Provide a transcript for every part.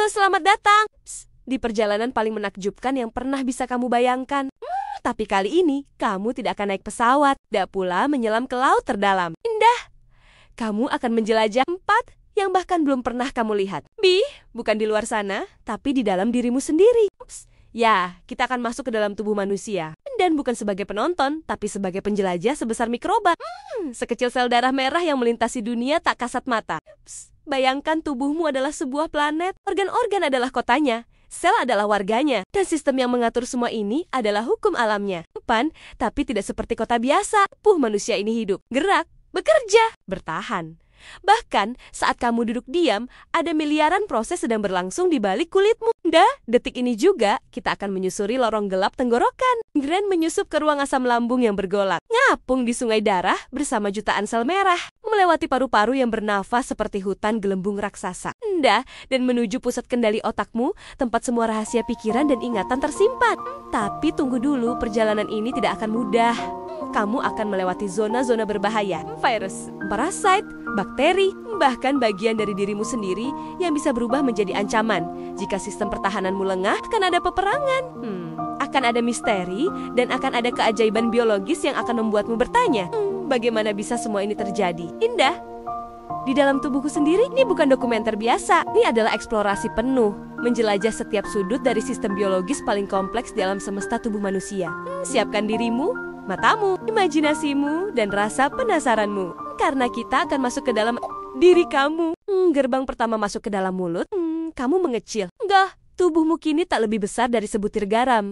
Halo, selamat datang. Di perjalanan paling menakjubkan yang pernah bisa kamu bayangkan. Tapi kali ini, kamu tidak akan naik pesawat. Tidak pula menyelam ke laut terdalam. Indah. Kamu akan menjelajah tempat yang bahkan belum pernah kamu lihat. Bukan di luar sana, tapi di dalam dirimu sendiri. Ya, kita akan masuk ke dalam tubuh manusia. Dan bukan sebagai penonton, tapi sebagai penjelajah sebesar mikroba. Sekecil sel darah merah yang melintasi dunia tak kasat mata. Bayangkan tubuhmu adalah sebuah planet. Organ-organ adalah kotanya. Sel adalah warganya. Dan sistem yang mengatur semua ini adalah hukum alamnya. Tapi tidak seperti kota biasa. Manusia ini hidup, gerak, bekerja, bertahan. Bahkan saat kamu duduk diam, ada miliaran proses sedang berlangsung di balik kulitmu. Detik ini juga kita akan menyusuri lorong gelap tenggorokan. Grand menyusup ke ruang asam lambung yang bergolak. Ngapung di sungai darah bersama jutaan sel merah. Melewati paru-paru yang bernafas seperti hutan gelembung raksasa. Dan menuju pusat kendali otakmu, tempat semua rahasia pikiran dan ingatan tersimpan. Tapi tunggu dulu, perjalanan ini tidak akan mudah. Kamu akan melewati zona-zona berbahaya, virus, parasite, bakteri, bahkan bagian dari dirimu sendiri yang bisa berubah menjadi ancaman. Jika sistem pertahananmu lengah, akan ada peperangan. Akan ada misteri dan akan ada keajaiban biologis yang akan membuatmu bertanya, bagaimana bisa semua ini terjadi? Indah. Di dalam tubuhku sendiri, ini bukan dokumenter biasa. Ini adalah eksplorasi penuh, menjelajah setiap sudut dari sistem biologis paling kompleks di alam semesta tubuh manusia. Siapkan dirimu, matamu, imajinasimu, dan rasa penasaranmu. Karena kita akan masuk ke dalam diri kamu. Gerbang pertama masuk ke dalam mulut, kamu mengecil. Enggak, tubuhmu kini tak lebih besar dari sebutir garam.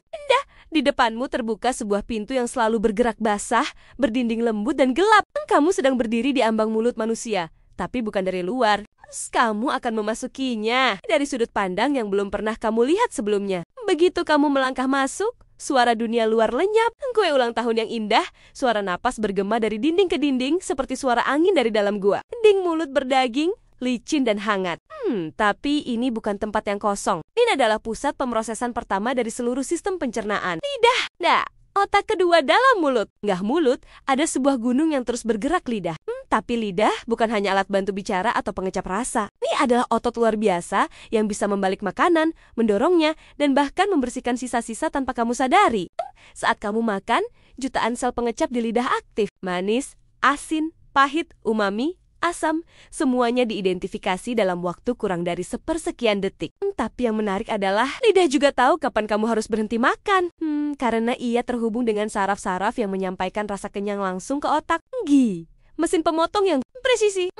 Di depanmu terbuka sebuah pintu yang selalu bergerak basah, berdinding lembut dan gelap. Kamu sedang berdiri di ambang mulut manusia, tapi bukan dari luar. Kamu akan memasukinya dari sudut pandang yang belum pernah kamu lihat sebelumnya. Begitu kamu melangkah masuk, suara dunia luar lenyap. Kue ulang tahun yang indah, suara napas bergema dari dinding ke dinding seperti suara angin dari dalam gua. Dinding mulut berdaging, licin dan hangat. Tapi ini bukan tempat yang kosong. Ini adalah pusat pemrosesan pertama dari seluruh sistem pencernaan. Lidah. Otak kedua dalam mulut. Nggak mulut, ada sebuah gunung yang terus bergerak lidah. Tapi lidah bukan hanya alat bantu bicara atau pengecap rasa. Ini adalah otot luar biasa yang bisa membalik makanan, mendorongnya, dan bahkan membersihkan sisa-sisa tanpa kamu sadari. Saat kamu makan, jutaan sel pengecap di lidah aktif. Manis, asin, pahit, umami, asam, semuanya diidentifikasi dalam waktu kurang dari sepersekian detik. Tapi yang menarik adalah, lidah juga tahu kapan kamu harus berhenti makan. Karena ia terhubung dengan saraf-saraf yang menyampaikan rasa kenyang langsung ke otak. Mesin pemotong yang presisi.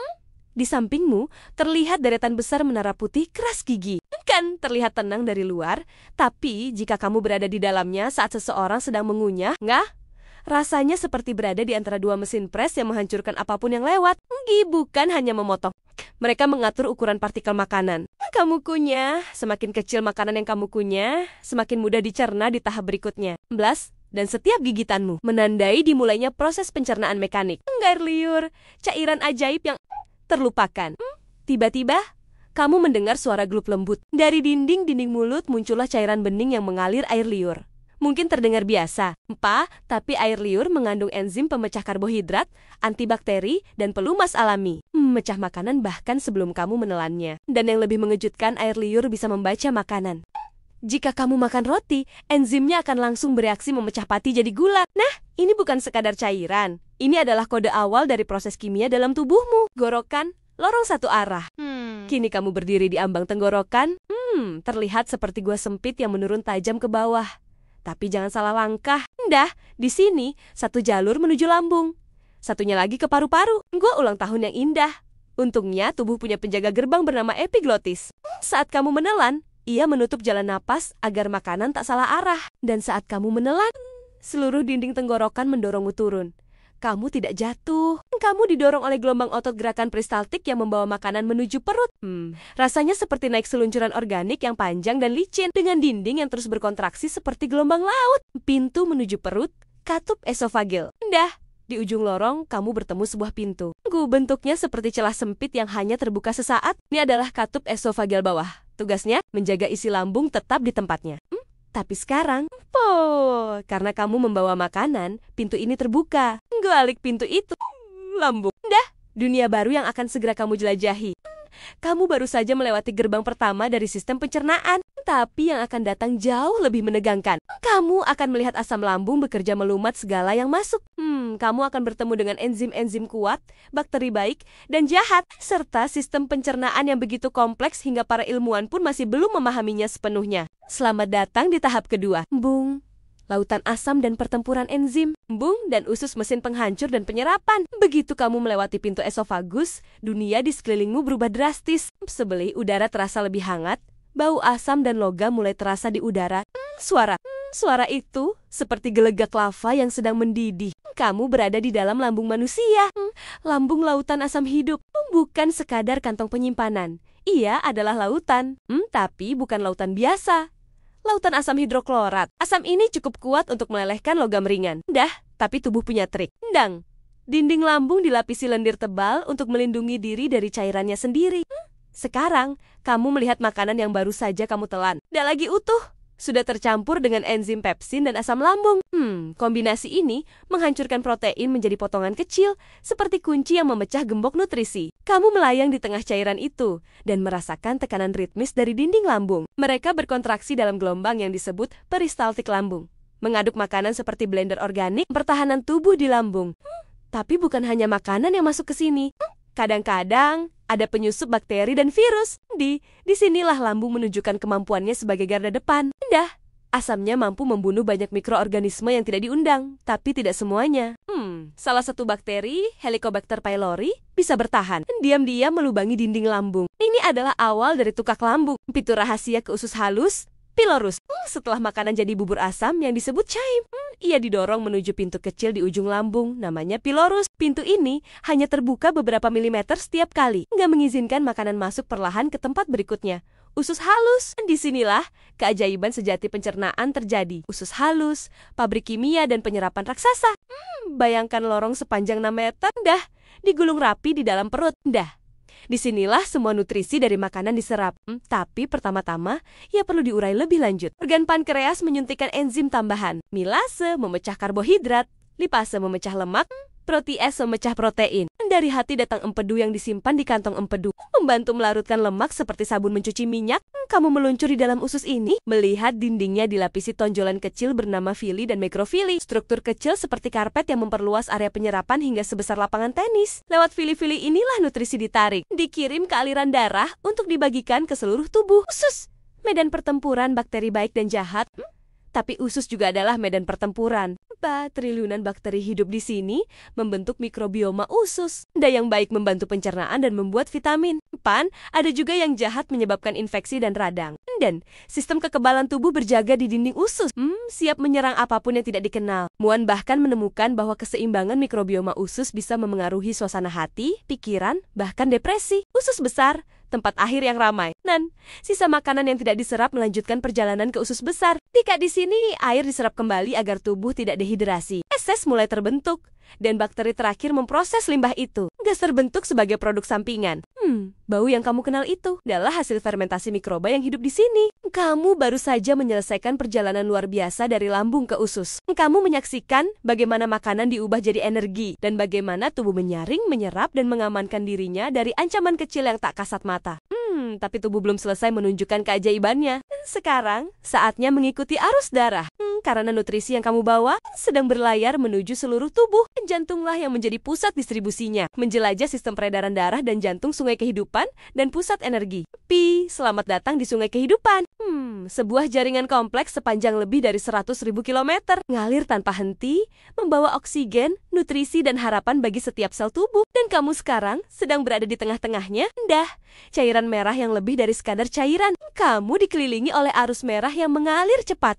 Di sampingmu, terlihat deretan besar menara putih keras gigi. Kan terlihat tenang dari luar, tapi jika kamu berada di dalamnya saat seseorang sedang mengunyah, rasanya seperti berada di antara dua mesin pres yang menghancurkan apapun yang lewat. Bukan hanya memotong. Mereka mengatur ukuran partikel makanan. Kamu kunyah, semakin kecil makanan yang kamu kunyah, semakin mudah dicerna di tahap berikutnya. Dan setiap gigitanmu menandai dimulainya proses pencernaan mekanik. Air liur, cairan ajaib yang terlupakan. Tiba-tiba, kamu mendengar suara glup lembut. Dari dinding-dinding mulut muncullah cairan bening yang mengalir air liur. Mungkin terdengar biasa, tapi air liur mengandung enzim pemecah karbohidrat, antibakteri, dan pelumas alami. Memecah makanan bahkan sebelum kamu menelannya. Dan yang lebih mengejutkan, air liur bisa membaca makanan. Jika kamu makan roti, enzimnya akan langsung bereaksi memecah pati jadi gula. Ini bukan sekadar cairan. Ini adalah kode awal dari proses kimia dalam tubuhmu. Gorokan, lorong satu arah. Kini kamu berdiri di ambang tenggorokan. Terlihat seperti gua sempit yang menurun tajam ke bawah. Tapi jangan salah langkah. Di sini, satu jalur menuju lambung. Satunya lagi ke paru-paru. Gua ulang tahun yang indah. Untungnya, tubuh punya penjaga gerbang bernama epiglotis. Saat kamu menelan, ia menutup jalan napas agar makanan tak salah arah. Dan saat kamu menelan, seluruh dinding tenggorokan mendorongmu turun. Kamu tidak jatuh. Kamu didorong oleh gelombang otot gerakan peristaltik yang membawa makanan menuju perut. Rasanya seperti naik seluncuran organik yang panjang dan licin, dengan dinding yang terus berkontraksi seperti gelombang laut. Pintu menuju perut, katup esofagel. Di ujung lorong, kamu bertemu sebuah pintu. Bentuknya seperti celah sempit yang hanya terbuka sesaat. Ini adalah katup esofagel bawah. Tugasnya, menjaga isi lambung tetap di tempatnya. Tapi sekarang, karena kamu membawa makanan, pintu ini terbuka. Balik pintu itu, lambung. Dunia baru yang akan segera kamu jelajahi. Kamu baru saja melewati gerbang pertama dari sistem pencernaan, tapi yang akan datang jauh lebih menegangkan. Kamu akan melihat asam lambung bekerja melumat segala yang masuk. Kamu akan bertemu dengan enzim-enzim kuat, bakteri baik, dan jahat, serta sistem pencernaan yang begitu kompleks hingga para ilmuwan pun masih belum memahaminya sepenuhnya. Selamat datang di tahap kedua. Bung. Lautan asam dan pertempuran enzim, embung dan usus mesin penghancur dan penyerapan. Begitu kamu melewati pintu esofagus, dunia di sekelilingmu berubah drastis. Sebelih udara terasa lebih hangat, bau asam dan logam mulai terasa di udara. Suara itu seperti gelegak lava yang sedang mendidih. Kamu berada di dalam lambung manusia. Lambung lautan asam hidup, bukan sekadar kantong penyimpanan. Ia adalah lautan, tapi bukan lautan biasa. Lautan asam hidroklorat. Asam ini cukup kuat untuk melelehkan logam ringan. Tapi tubuh punya trik. Dinding lambung dilapisi lendir tebal untuk melindungi diri dari cairannya sendiri. Sekarang, kamu melihat makanan yang baru saja kamu telan. Tidak lagi utuh. Sudah tercampur dengan enzim pepsin dan asam lambung. Kombinasi ini menghancurkan protein menjadi potongan kecil, seperti kunci yang memecah gembok nutrisi. Kamu melayang di tengah cairan itu, dan merasakan tekanan ritmis dari dinding lambung. Mereka berkontraksi dalam gelombang yang disebut peristaltik lambung. Mengaduk makanan seperti blender organik, pertahanan tubuh di lambung. Tapi bukan hanya makanan yang masuk ke sini. Kadang-kadang ada penyusup bakteri dan virus. Di sinilah lambung menunjukkan kemampuannya sebagai garda depan. Asamnya mampu membunuh banyak mikroorganisme yang tidak diundang, tapi tidak semuanya. Salah satu bakteri, Helicobacter pylori, bisa bertahan, diam-diam melubangi dinding lambung. Ini adalah awal dari tukak lambung, pintu rahasia ke usus halus, pylorus. Setelah makanan jadi bubur asam yang disebut chyme, ia didorong menuju pintu kecil di ujung lambung, namanya pylorus. Pintu ini hanya terbuka beberapa milimeter setiap kali, nggak mengizinkan makanan masuk perlahan ke tempat berikutnya. Usus halus, disinilah keajaiban sejati pencernaan terjadi. Usus halus, pabrik kimia dan penyerapan raksasa. Bayangkan lorong sepanjang 6 meter, digulung rapi di dalam perut. Disinilah semua nutrisi dari makanan diserap. Tapi pertama-tama, ia perlu diurai lebih lanjut. Organ pankreas menyuntikkan enzim tambahan. Milase memecah karbohidrat, lipase memecah lemak, protease memecah protein. Dari hati datang empedu yang disimpan di kantong empedu, membantu melarutkan lemak seperti sabun mencuci minyak. Kamu meluncur di dalam usus ini, melihat dindingnya dilapisi tonjolan kecil bernama vili dan mikrofili. Struktur kecil seperti karpet yang memperluas area penyerapan hingga sebesar lapangan tenis. Lewat vili-vili inilah nutrisi ditarik, dikirim ke aliran darah untuk dibagikan ke seluruh tubuh. Usus, medan pertempuran bakteri baik dan jahat. Tapi usus juga adalah medan pertempuran. Triliunan bakteri hidup di sini membentuk mikrobioma usus. Ada yang baik membantu pencernaan dan membuat vitamin. Ada juga yang jahat menyebabkan infeksi dan radang. Dan sistem kekebalan tubuh berjaga di dinding usus. Siap menyerang apapun yang tidak dikenal. Muan bahkan menemukan bahwa keseimbangan mikrobioma usus bisa memengaruhi suasana hati, pikiran, bahkan depresi. Usus besar, tempat akhir yang ramai. Dan sisa makanan yang tidak diserap melanjutkan perjalanan ke usus besar. Ketika di sini air diserap kembali agar tubuh tidak dehidrasi. Feses mulai terbentuk, dan bakteri terakhir memproses limbah itu. Gas terbentuk sebagai produk sampingan. Bau yang kamu kenal itu adalah hasil fermentasi mikroba yang hidup di sini. Kamu baru saja menyelesaikan perjalanan luar biasa dari lambung ke usus. Kamu menyaksikan bagaimana makanan diubah jadi energi, dan bagaimana tubuh menyaring, menyerap, dan mengamankan dirinya dari ancaman kecil yang tak kasat mata. Tapi tubuh belum selesai menunjukkan keajaibannya. Sekarang, saatnya mengikuti arus darah. Karena nutrisi yang kamu bawa sedang berlayar menuju seluruh tubuh. Jantunglah yang menjadi pusat distribusinya, menjelajah sistem peredaran darah dan jantung sungai kehidupan dan pusat energi. Selamat datang di sungai kehidupan. Sebuah jaringan kompleks sepanjang lebih dari 100.000 kilometer, ngalir tanpa henti, membawa oksigen, nutrisi, dan harapan bagi setiap sel tubuh. Dan kamu sekarang sedang berada di tengah-tengahnya. Cairan merah yang lebih dari sekadar cairan. Kamu dikelilingi oleh arus merah yang mengalir cepat.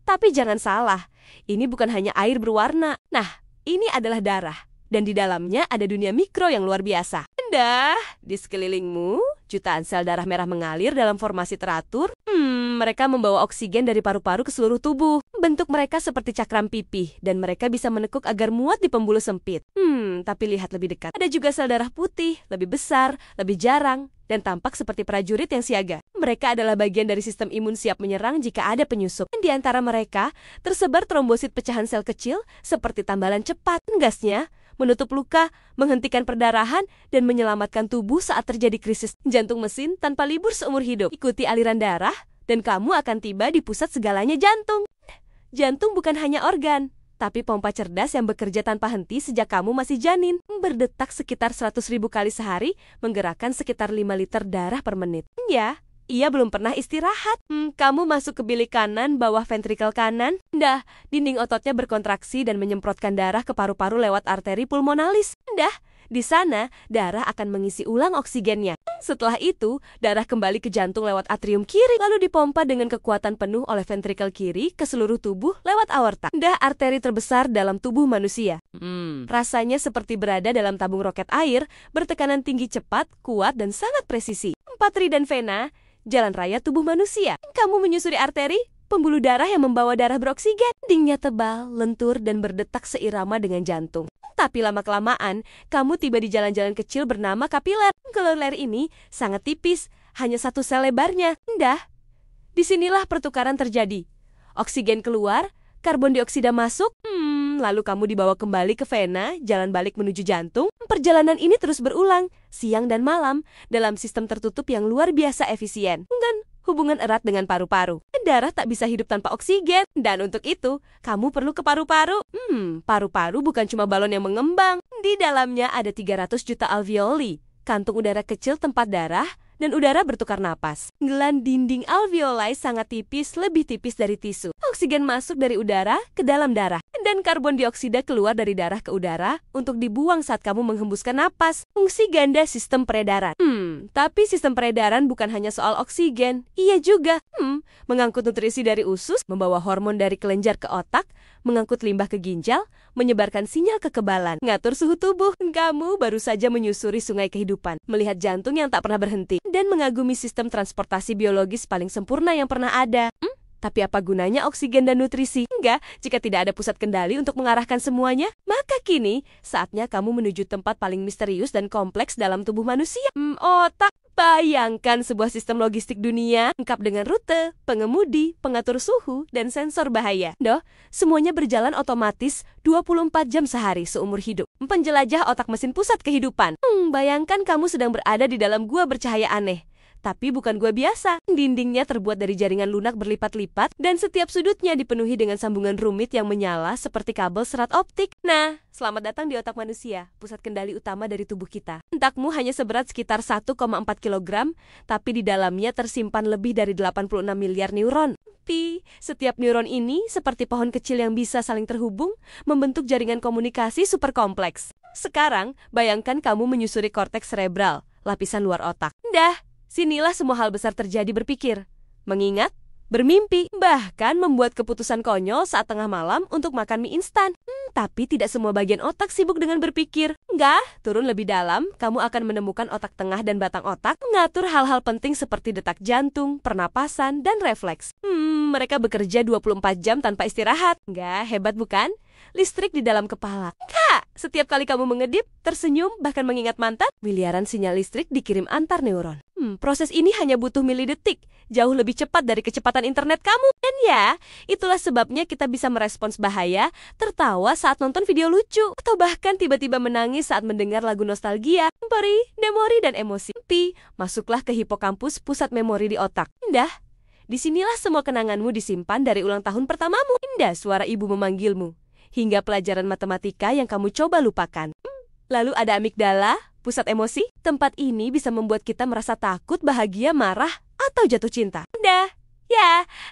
Tapi jangan salah, ini bukan hanya air berwarna. Ini adalah darah. Dan di dalamnya ada dunia mikro yang luar biasa. Di sekelilingmu, jutaan sel darah merah mengalir dalam formasi teratur. Mereka membawa oksigen dari paru-paru ke seluruh tubuh. Bentuk mereka seperti cakram pipih, dan mereka bisa menekuk agar muat di pembuluh sempit. Tapi lihat lebih dekat. Ada juga sel darah putih, lebih besar, lebih jarang, dan tampak seperti prajurit yang siaga. Mereka adalah bagian dari sistem imun siap menyerang jika ada penyusup. Di antara mereka, tersebar trombosit pecahan sel kecil seperti tambalan cepat. Gasnya menutup luka, menghentikan perdarahan, dan menyelamatkan tubuh saat terjadi krisis jantung mesin tanpa libur seumur hidup. Ikuti aliran darah, dan kamu akan tiba di pusat segalanya jantung. Jantung bukan hanya organ, tapi pompa cerdas yang bekerja tanpa henti sejak kamu masih janin. Berdetak sekitar 100.000 kali sehari, menggerakkan sekitar 5 liter darah per menit. Ya, ia belum pernah istirahat. Kamu masuk ke bilik kanan bawah ventrikel kanan. Dinding ototnya berkontraksi dan menyemprotkan darah ke paru-paru lewat arteri pulmonalis. Di sana, darah akan mengisi ulang oksigennya. Setelah itu, darah kembali ke jantung lewat atrium kiri, lalu dipompa dengan kekuatan penuh oleh ventrikel kiri ke seluruh tubuh lewat aorta. Arteri terbesar dalam tubuh manusia. Rasanya seperti berada dalam tabung roket air, bertekanan tinggi cepat, kuat, dan sangat presisi. Patri dan vena, jalan raya tubuh manusia. Kamu menyusuri arteri, pembuluh darah yang membawa darah beroksigen. Dindingnya tebal, lentur, dan berdetak seirama dengan jantung. Tapi lama-kelamaan, kamu tiba di jalan-jalan kecil bernama kapiler. Kapiler ini sangat tipis, hanya 1 sel lebarnya. Disinilah pertukaran terjadi. Oksigen keluar, karbon dioksida masuk, lalu kamu dibawa kembali ke vena, jalan balik menuju jantung. Perjalanan ini terus berulang, siang dan malam, dalam sistem tertutup yang luar biasa efisien. Dan hubungan erat dengan paru-paru. Darah tak bisa hidup tanpa oksigen, dan untuk itu, kamu perlu ke paru-paru. Paru-paru bukan cuma balon yang mengembang. Di dalamnya ada 300 juta alveoli, kantung udara kecil tempat darah dan udara bertukar napas. Gland dinding alveoli sangat tipis, lebih tipis dari tisu. Oksigen masuk dari udara ke dalam darah, dan karbon dioksida keluar dari darah ke udara untuk dibuang saat kamu menghembuskan napas. Fungsi ganda sistem peredaran. Tapi sistem peredaran bukan hanya soal oksigen. Ia juga mengangkut nutrisi dari usus, membawa hormon dari kelenjar ke otak, mengangkut limbah ke ginjal, menyebarkan sinyal kekebalan, ngatur suhu tubuh. Kamu baru saja menyusuri sungai kehidupan, melihat jantung yang tak pernah berhenti, dan mengagumi sistem transportasi biologis paling sempurna yang pernah ada. Tapi apa gunanya oksigen dan nutrisi? Jika tidak ada pusat kendali untuk mengarahkan semuanya. Maka kini, saatnya kamu menuju tempat paling misterius dan kompleks dalam tubuh manusia. Otak. Bayangkan sebuah sistem logistik dunia, lengkap dengan rute, pengemudi, pengatur suhu, dan sensor bahaya. Semuanya berjalan otomatis 24 jam sehari seumur hidup. Penjelajah otak mesin pusat kehidupan. Bayangkan kamu sedang berada di dalam gua bercahaya aneh. Tapi bukan gua biasa. Dindingnya terbuat dari jaringan lunak berlipat-lipat, dan setiap sudutnya dipenuhi dengan sambungan rumit yang menyala seperti kabel serat optik. Selamat datang di otak manusia, pusat kendali utama dari tubuh kita. Otakmu hanya seberat sekitar 1,4 kg, tapi di dalamnya tersimpan lebih dari 86 miliar neuron. Setiap neuron ini seperti pohon kecil yang bisa saling terhubung, membentuk jaringan komunikasi super kompleks. Sekarang, bayangkan kamu menyusuri korteks cerebral, lapisan luar otak. Sinilah semua hal besar terjadi berpikir, mengingat, bermimpi, bahkan membuat keputusan konyol saat tengah malam untuk makan mie instan. Tapi tidak semua bagian otak sibuk dengan berpikir. Turun lebih dalam, kamu akan menemukan otak tengah dan batang otak, mengatur hal-hal penting seperti detak jantung, pernapasan, dan refleks. Mereka bekerja 24 jam tanpa istirahat. Hebat bukan? Listrik di dalam kepala. Setiap kali kamu mengedip, tersenyum, bahkan mengingat mantan, miliaran sinyal listrik dikirim antar neuron. Proses ini hanya butuh milidetik, jauh lebih cepat dari kecepatan internet kamu. Dan itulah sebabnya kita bisa merespons bahaya, tertawa saat nonton video lucu, atau bahkan tiba-tiba menangis saat mendengar lagu nostalgia, perih, memori, dan emosi. Masuklah ke hipokampus, pusat memori di otak. Disinilah semua kenanganmu disimpan dari ulang tahun pertamamu. Suara ibu memanggilmu, hingga pelajaran matematika yang kamu coba lupakan. Lalu ada amigdala, pusat emosi. Tempat ini bisa membuat kita merasa takut, bahagia, marah, atau jatuh cinta.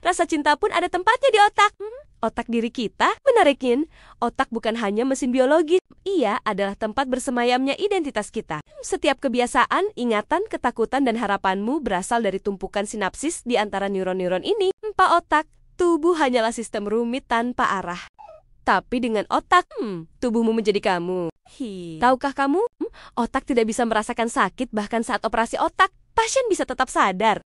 Rasa cinta pun ada tempatnya di otak. Otak diri kita, menariknya, otak bukan hanya mesin biologis. Ia adalah tempat bersemayamnya identitas kita. Setiap kebiasaan, ingatan, ketakutan, dan harapanmu berasal dari tumpukan sinapsis di antara neuron-neuron ini. Otak, tubuh hanyalah sistem rumit tanpa arah. Tapi dengan otak, tubuhmu menjadi kamu. Tahukah kamu, otak tidak bisa merasakan sakit bahkan saat operasi otak. Pasien bisa tetap sadar.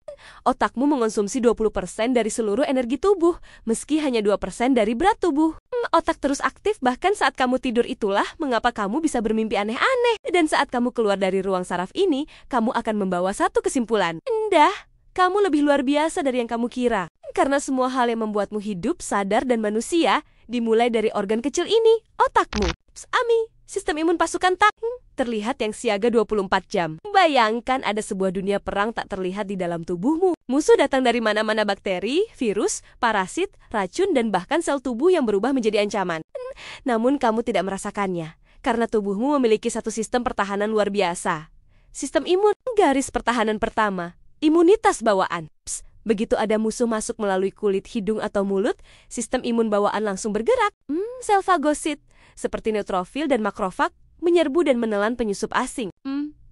Otakmu mengonsumsi 20% dari seluruh energi tubuh, meski hanya 2% dari berat tubuh. Otak terus aktif bahkan saat kamu tidur, itulah mengapa kamu bisa bermimpi aneh-aneh. Dan saat kamu keluar dari ruang saraf ini, kamu akan membawa satu kesimpulan. Kamu lebih luar biasa dari yang kamu kira. Karena semua hal yang membuatmu hidup, sadar, dan manusia, dimulai dari organ kecil ini, otakmu. Ami, Sistem imun pasukan tak terlihat yang siaga 24 jam. Bayangkan ada sebuah dunia perang tak terlihat di dalam tubuhmu. Musuh datang dari mana-mana bakteri, virus, parasit, racun, dan bahkan sel tubuh yang berubah menjadi ancaman. Namun kamu tidak merasakannya, karena tubuhmu memiliki satu sistem pertahanan luar biasa. Sistem imun, garis pertahanan pertama, imunitas bawaan. Begitu ada musuh masuk melalui kulit, hidung, atau mulut, sistem imun bawaan langsung bergerak. Sel fagosit, seperti neutrofil dan makrofag, menyerbu dan menelan penyusup asing.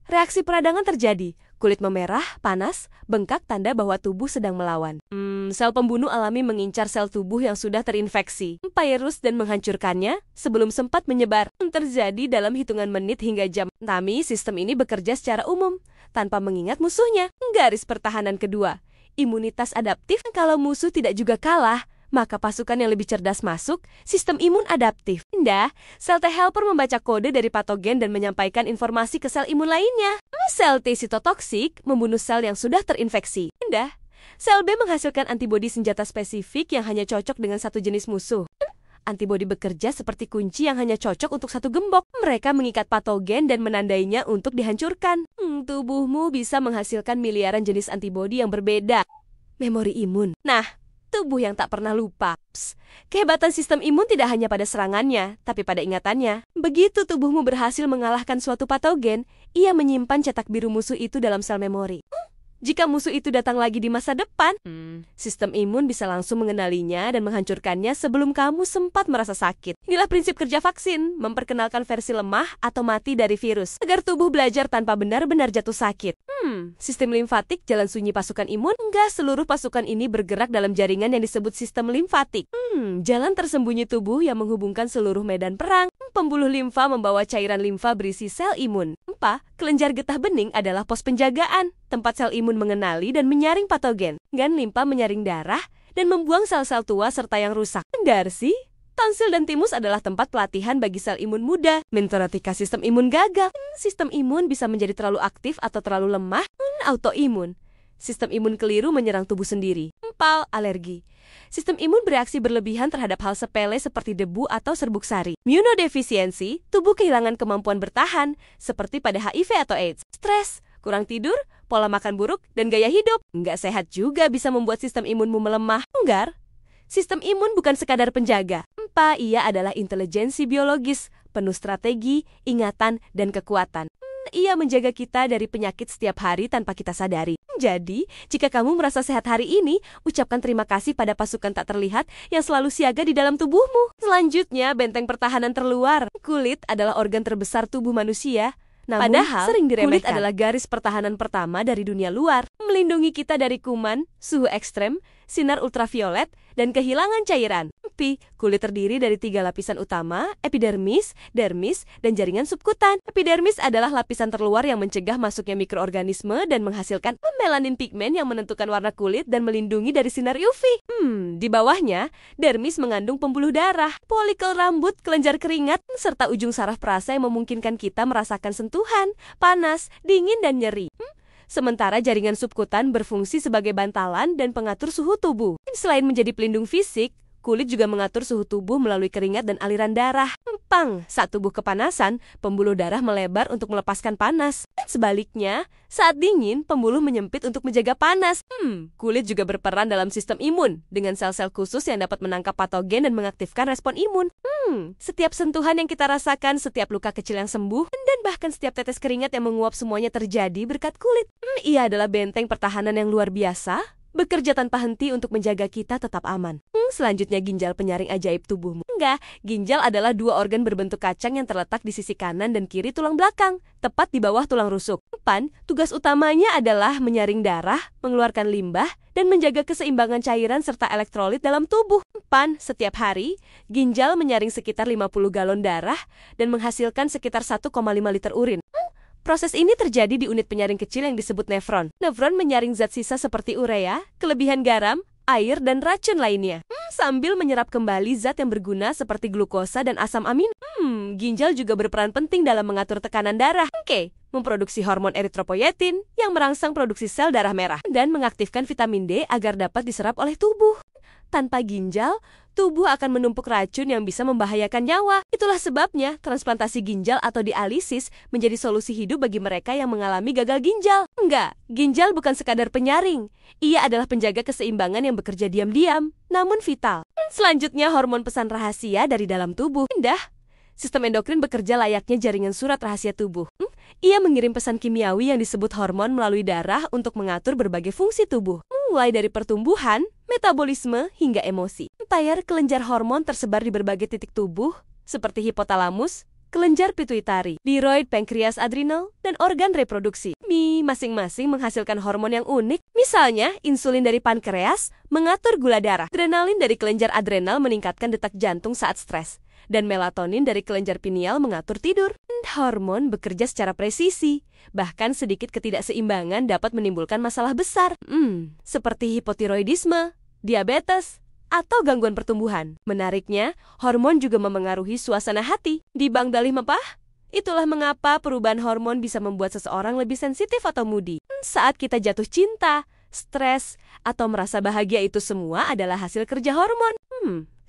Reaksi peradangan terjadi. Kulit memerah, panas, bengkak tanda bahwa tubuh sedang melawan. Sel pembunuh alami mengincar sel tubuh yang sudah terinfeksi. Virus dan menghancurkannya sebelum sempat menyebar. Terjadi dalam hitungan menit hingga jam. Tapi sistem ini bekerja secara umum, tanpa mengingat musuhnya. Garis pertahanan kedua, imunitas adaptif. Kalau musuh tidak juga kalah, maka pasukan yang lebih cerdas masuk, sistem imun adaptif. Sel T helper membaca kode dari patogen dan menyampaikan informasi ke sel imun lainnya. Sel T sitotoksik membunuh sel yang sudah terinfeksi. Sel B menghasilkan antibodi senjata spesifik yang hanya cocok dengan satu jenis musuh. Antibodi bekerja seperti kunci yang hanya cocok untuk satu gembok. Mereka mengikat patogen dan menandainya untuk dihancurkan. Tubuhmu bisa menghasilkan miliaran jenis antibodi yang berbeda. Memori imun. Tubuh yang tak pernah lupa. Kehebatan sistem imun tidak hanya pada serangannya, tapi pada ingatannya. Begitu tubuhmu berhasil mengalahkan suatu patogen, ia menyimpan cetak biru musuh itu dalam sel memori. Jika musuh itu datang lagi di masa depan, sistem imun bisa langsung mengenalinya dan menghancurkannya sebelum kamu sempat merasa sakit. Inilah prinsip kerja vaksin, memperkenalkan versi lemah atau mati dari virus, agar tubuh belajar tanpa benar-benar jatuh sakit. Sistem limfatik, jalan sunyi pasukan imun. Enggak, seluruh pasukan ini bergerak dalam jaringan yang disebut sistem limfatik. Jalan tersembunyi tubuh yang menghubungkan seluruh medan perang. Pembuluh limfa membawa cairan limfa berisi sel imun. Kelenjar getah bening adalah pos penjagaan, tempat sel imun mengenali dan menyaring patogen. Gan limfa menyaring darah dan membuang sel-sel tua serta yang rusak. Darsi, tonsil dan timus adalah tempat pelatihan bagi sel imun muda. Mentoratika sistem imun gagal. Sistem imun bisa menjadi terlalu aktif atau terlalu lemah. Autoimun. Sistem imun keliru menyerang tubuh sendiri. Alergi. Sistem imun bereaksi berlebihan terhadap hal sepele seperti debu atau serbuk sari. Imunodefisiensi, tubuh kehilangan kemampuan bertahan, seperti pada HIV atau AIDS. Stres, kurang tidur, pola makan buruk, dan gaya hidup. Nggak sehat juga bisa membuat sistem imunmu melemah. Sistem imun bukan sekadar penjaga. Ia adalah intelijensi biologis, penuh strategi, ingatan, dan kekuatan. Ia menjaga kita dari penyakit setiap hari tanpa kita sadari. Jadi, jika kamu merasa sehat hari ini, ucapkan terima kasih pada pasukan tak terlihat yang selalu siaga di dalam tubuhmu. Selanjutnya, benteng pertahanan terluar. Kulit adalah organ terbesar tubuh manusia. Namun, padahal, sering diremehkan. Kulit adalah garis pertahanan pertama dari dunia luar, melindungi kita dari kuman, suhu ekstrem, sinar ultraviolet, dan kehilangan cairan. Kulit terdiri dari 3 lapisan utama, epidermis, dermis, dan jaringan subkutan. Epidermis adalah lapisan terluar yang mencegah masuknya mikroorganisme dan menghasilkan melanin pigmen yang menentukan warna kulit dan melindungi dari sinar UV. Di bawahnya, dermis mengandung pembuluh darah, folikel rambut, kelenjar keringat, serta ujung saraf perasa yang memungkinkan kita merasakan sentuhan, panas, dingin, dan nyeri. Sementara jaringan subkutan berfungsi sebagai bantalan dan pengatur suhu tubuh. Selain menjadi pelindung fisik, kulit juga mengatur suhu tubuh melalui keringat dan aliran darah. Saat tubuh kepanasan, pembuluh darah melebar untuk melepaskan panas. Sebaliknya, saat dingin, pembuluh menyempit untuk menjaga panas. Kulit juga berperan dalam sistem imun, dengan sel-sel khusus yang dapat menangkap patogen dan mengaktifkan respon imun. Setiap sentuhan yang kita rasakan, setiap luka kecil yang sembuh, dan bahkan setiap tetes keringat yang menguap semuanya terjadi berkat kulit. Ia adalah benteng pertahanan yang luar biasa, bekerja tanpa henti untuk menjaga kita tetap aman. Selanjutnya, ginjal penyaring ajaib tubuhmu. Ginjal adalah 2 organ berbentuk kacang yang terletak di sisi kanan dan kiri tulang belakang, tepat di bawah tulang rusuk. Tugas utamanya adalah menyaring darah, mengeluarkan limbah, dan menjaga keseimbangan cairan serta elektrolit dalam tubuh. Setiap hari, ginjal menyaring sekitar 50 galon darah dan menghasilkan sekitar 1,5 liter urin. Proses ini terjadi di unit penyaring kecil yang disebut nefron. Nefron menyaring zat sisa seperti urea, kelebihan garam, air, dan racun lainnya, sambil menyerap kembali zat yang berguna seperti glukosa dan asam amino. Ginjal juga berperan penting dalam mengatur tekanan darah, memproduksi hormon eritropoietin yang merangsang produksi sel darah merah, dan mengaktifkan vitamin D agar dapat diserap oleh tubuh. Tanpa ginjal, tubuh akan menumpuk racun yang bisa membahayakan nyawa. Itulah sebabnya transplantasi ginjal atau dialisis menjadi solusi hidup bagi mereka yang mengalami gagal ginjal. Enggak, ginjal bukan sekadar penyaring. Ia adalah penjaga keseimbangan yang bekerja diam-diam, namun vital. Selanjutnya, hormon pesan rahasia dari dalam tubuh. Indah. Sistem endokrin bekerja layaknya jaringan surat rahasia tubuh. Ia mengirim pesan kimiawi yang disebut hormon melalui darah untuk mengatur berbagai fungsi tubuh, mulai dari pertumbuhan, metabolisme, hingga emosi. Tayar kelenjar hormon tersebar di berbagai titik tubuh, seperti hipotalamus, kelenjar pituitari, tiroid, pankreas, adrenal, dan organ reproduksi. Masing-masing menghasilkan hormon yang unik. Misalnya, insulin dari pankreas mengatur gula darah, adrenalin dari kelenjar adrenal meningkatkan detak jantung saat stres, dan melatonin dari kelenjar pineal mengatur tidur. Hormon bekerja secara presisi, bahkan sedikit ketidakseimbangan dapat menimbulkan masalah besar, seperti hipotiroidisme, diabetes, atau gangguan pertumbuhan. Menariknya, hormon juga memengaruhi suasana hati. Di Bang Dalih Mepah, itulah mengapa perubahan hormon bisa membuat seseorang lebih sensitif atau moody. Saat kita jatuh cinta, stres, atau merasa bahagia, itu semua adalah hasil kerja hormon.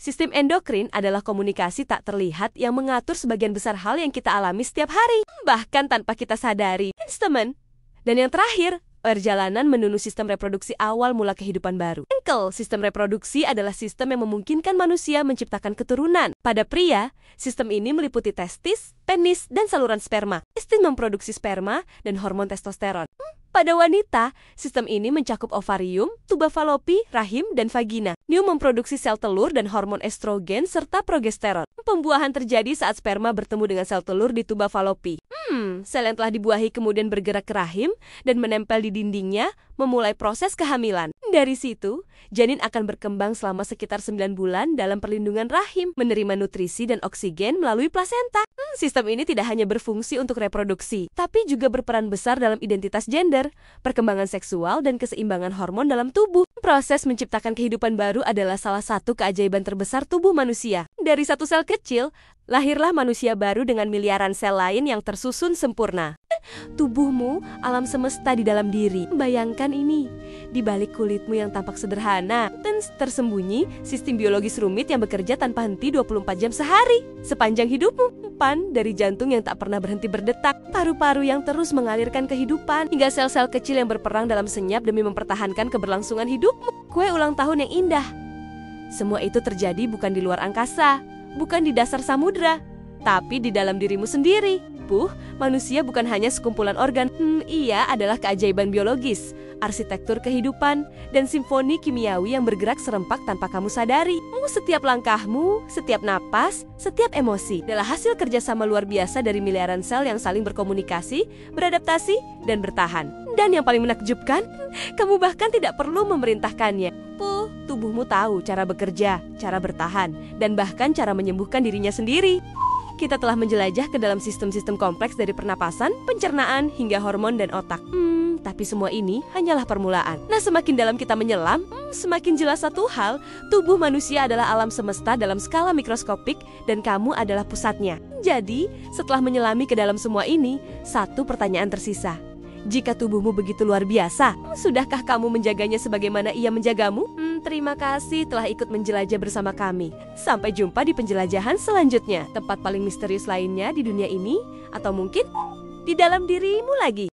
Sistem endokrin adalah komunikasi tak terlihat yang mengatur sebagian besar hal yang kita alami setiap hari, bahkan tanpa kita sadari. Teman. Dan yang terakhir, perjalanan menuju sistem reproduksi awal mula kehidupan baru. Sistem reproduksi adalah sistem yang memungkinkan manusia menciptakan keturunan. Pada pria, sistem ini meliputi testis, penis, dan saluran sperma. Testis memproduksi sperma dan hormon testosteron. Pada wanita, sistem ini mencakup ovarium, tuba falopi, rahim, dan vagina. Memproduksi sel telur dan hormon estrogen serta progesteron. Pembuahan terjadi saat sperma bertemu dengan sel telur di tuba falopi. Sel yang telah dibuahi kemudian bergerak ke rahim dan menempel di dindingnya, memulai proses kehamilan. Dari situ, janin akan berkembang selama sekitar 9 bulan dalam perlindungan rahim, menerima nutrisi dan oksigen melalui plasenta. Sistem ini tidak hanya berfungsi untuk reproduksi, tapi juga berperan besar dalam identitas gender, perkembangan seksual, dan keseimbangan hormon dalam tubuh. Proses menciptakan kehidupan baru adalah salah satu keajaiban terbesar tubuh manusia. Dari satu sel kecil, lahirlah manusia baru dengan miliaran sel lain yang tersusun sempurna. Tubuhmu, alam semesta di dalam diri. Bayangkan ini, di balik kulitmu yang tampak sederhana dan tersembunyi sistem biologis rumit yang bekerja tanpa henti 24 jam sehari. Sepanjang hidupmu, dari jantung yang tak pernah berhenti berdetak, paru-paru yang terus mengalirkan kehidupan, hingga sel-sel kecil yang berperang dalam senyap demi mempertahankan keberlangsungan hidupmu. Kue ulang tahun yang indah. Semua itu terjadi bukan di luar angkasa, bukan di dasar samudra, tapi di dalam dirimu sendiri. Manusia bukan hanya sekumpulan organ. Ia adalah keajaiban biologis, arsitektur kehidupan, dan simfoni kimiawi yang bergerak serempak tanpa kamu sadari. Setiap langkahmu, setiap napas, setiap emosi adalah hasil kerjasama luar biasa dari miliaran sel yang saling berkomunikasi, beradaptasi, dan bertahan. Dan yang paling menakjubkan, kamu bahkan tidak perlu memerintahkannya. Tubuhmu tahu cara bekerja, cara bertahan, dan bahkan cara menyembuhkan dirinya sendiri. Kita telah menjelajah ke dalam sistem-sistem kompleks dari pernapasan, pencernaan, hingga hormon dan otak. Tapi semua ini hanyalah permulaan. Semakin dalam kita menyelam, semakin jelas satu hal, tubuh manusia adalah alam semesta dalam skala mikroskopik dan kamu adalah pusatnya. Jadi, setelah menyelami ke dalam semua ini, satu pertanyaan tersisa. Jika tubuhmu begitu luar biasa, sudahkah kamu menjaganya sebagaimana ia menjagamu? Terima kasih telah ikut menjelajah bersama kami. Sampai jumpa di penjelajahan selanjutnya. Tempat paling misterius lainnya di dunia ini, atau mungkin di dalam dirimu lagi.